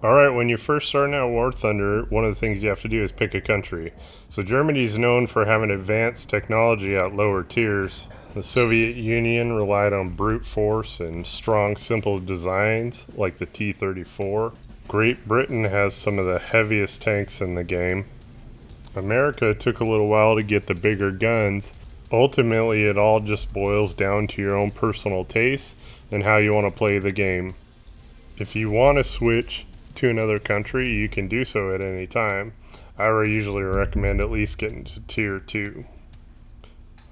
Alright, when you're first starting out War Thunder, one of the things you have to do is pick a country. So Germany is known for having advanced technology at lower tiers. The Soviet Union relied on brute force and strong, simple designs like the T-34. Great Britain has some of the heaviest tanks in the game. America took a little while to get the bigger guns. Ultimately, it all just boils down to your own personal taste and how you want to play the game. If you want to switch to another country, you can do so at any time. I would usually recommend at least getting to tier 2.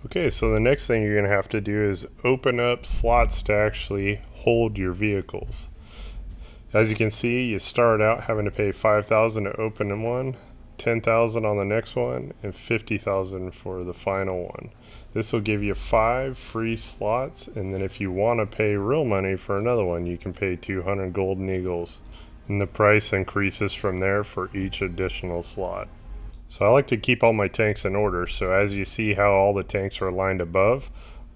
Okay, so the next thing you're going to have to do is open up slots to actually hold your vehicles. As you can see, you start out having to pay $5,000 to open one, $10,000 on the next one, and $50,000 for the final one. This will give you 5 free slots, and then if you want to pay real money for another one, you can pay 200 golden eagles. And the price increases from there for each additional slot. So I like to keep all my tanks in order, so as you see how all the tanks are lined above,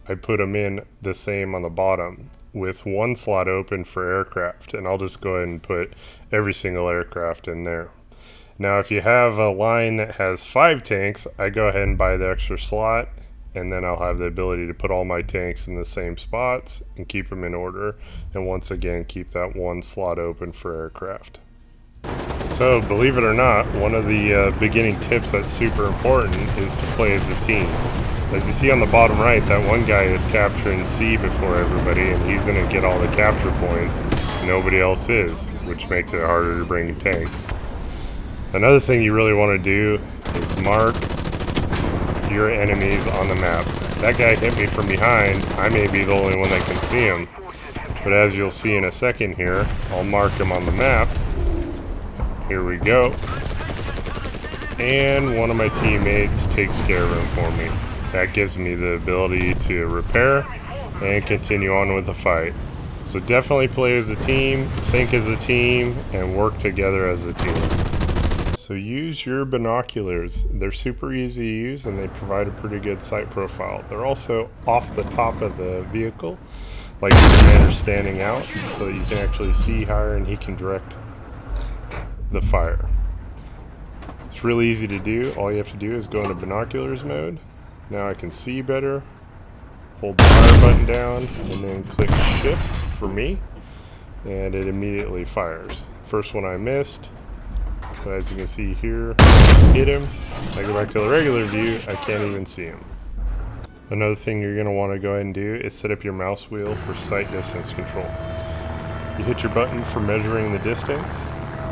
I put them in the same on the bottom with one slot open for aircraft, and I'll just go ahead and put every single aircraft in there. Now if you have a line that has 5 tanks, I go ahead and buy the extra slot, and then I'll have the ability to put all my tanks in the same spots and keep them in order, and once again keep that one slot open for aircraft. So believe it or not, one of the beginning tips that's super important is to play as a team. As you see on the bottom right, that one guy is capturing C before everybody, and he's going to get all the capture points. Nobody else is, which makes it harder to bring tanks. Another thing you really want to do is mark your enemies on the map. That guy hit me from behind. I may be the only one that can see him. But as you'll see in a second here, I'll mark him on the map. Here we go. And one of my teammates takes care of him for me. That gives me the ability to repair and continue on with the fight. So definitely play as a team, think as a team, and work together as a team. So use your binoculars. They're super easy to use and they provide a pretty good sight profile. They're also off the top of the vehicle, like the commander standing out, so that you can actually see higher and he can direct the fire. It's really easy to do. All you have to do is go into binoculars mode. Now I can see better. Hold the fire button down and then click shift for me, and it immediately fires. First one I missed. So as you can see here, hit him. I go back to the regular view, I can't even see him. Another thing you're going to want to go ahead and do is set up your mouse wheel for sight distance control. You hit your button for measuring the distance,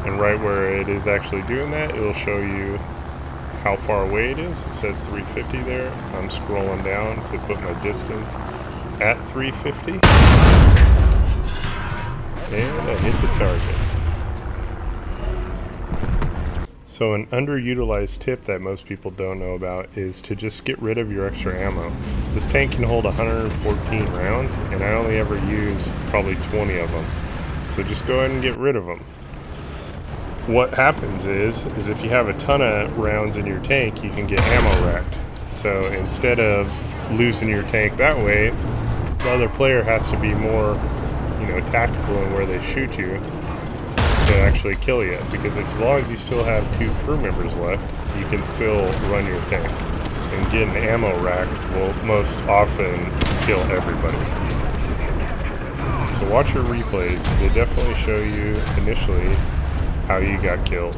and right where it is actually doing that, it will show you how far away it is. It says 350 there. I'm scrolling down to put my distance at 350, and I hit the target. So an underutilized tip that most people don't know about is to just get rid of your extra ammo. This tank can hold 114 rounds, and I only ever use probably 20 of them. So just go ahead and get rid of them. What happens is if you have a ton of rounds in your tank, you can get ammo racked. So instead of losing your tank that way, the other player has to be more, tactical in where they shoot you to actually kill you. Because as long as you still have 2 crew members left, you can still run your tank. And getting ammo racked will most often kill everybody. So watch your replays. They definitely show you initially how you got killed.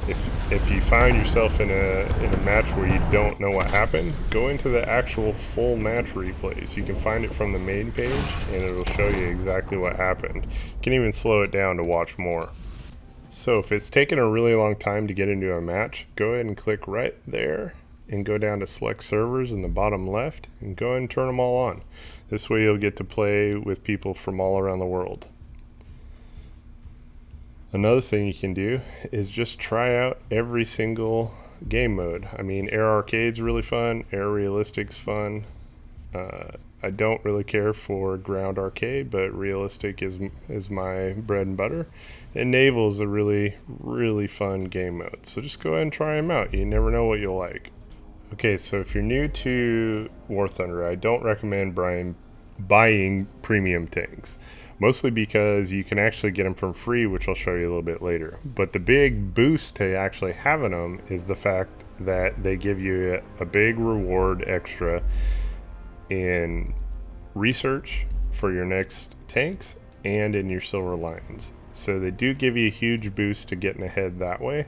If you find yourself in a match where you don't know what happened, go into the actual full match replays. You can find it from the main page and it will show you exactly what happened. You can even slow it down to watch more. So if it's taken a really long time to get into a match, go ahead and click right there and go down to select servers in the bottom left and go ahead and turn them all on. This way you'll get to play with people from all around the world. Another thing you can do is just try out every single game mode. I mean, Air Arcade's really fun, Air Realistic's fun. I don't really care for Ground Arcade, but Realistic is my bread and butter. And Naval is a really, really fun game mode. So just go ahead and try them out. You never know what you'll like. Okay, so if you're new to War Thunder, I don't recommend buying premium tanks. mostly because you can actually get them from free, which I'll show you a little bit later. But the big boost to actually having them is the fact that they give you a big reward extra in research for your next tanks and in your Silver Lions. So they do give you a huge boost to getting ahead that way,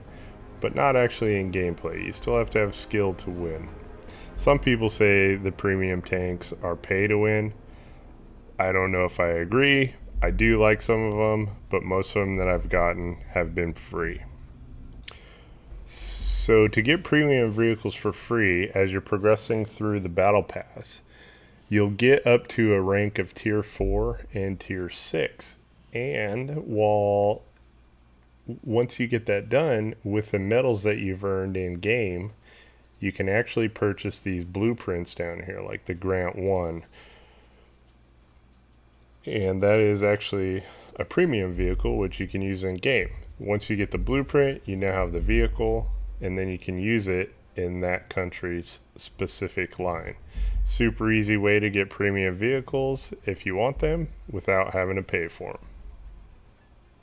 but not actually in gameplay. You still have to have skill to win. Some people say the premium tanks are pay to win. I don't know if I agree. I do like some of them, but most of them that I've gotten have been free. So to get premium vehicles for free as you're progressing through the battle pass, you'll get up to a rank of tier 4 and tier 6. And once you get that done, with the medals that you've earned in game, you can actually purchase these blueprints down here, like the Grant 1. And that is actually a premium vehicle, which you can use in game. Once you get the blueprint, you now have the vehicle, and then you can use it in that country's specific line. Super easy way to get premium vehicles if you want them without having to pay for them.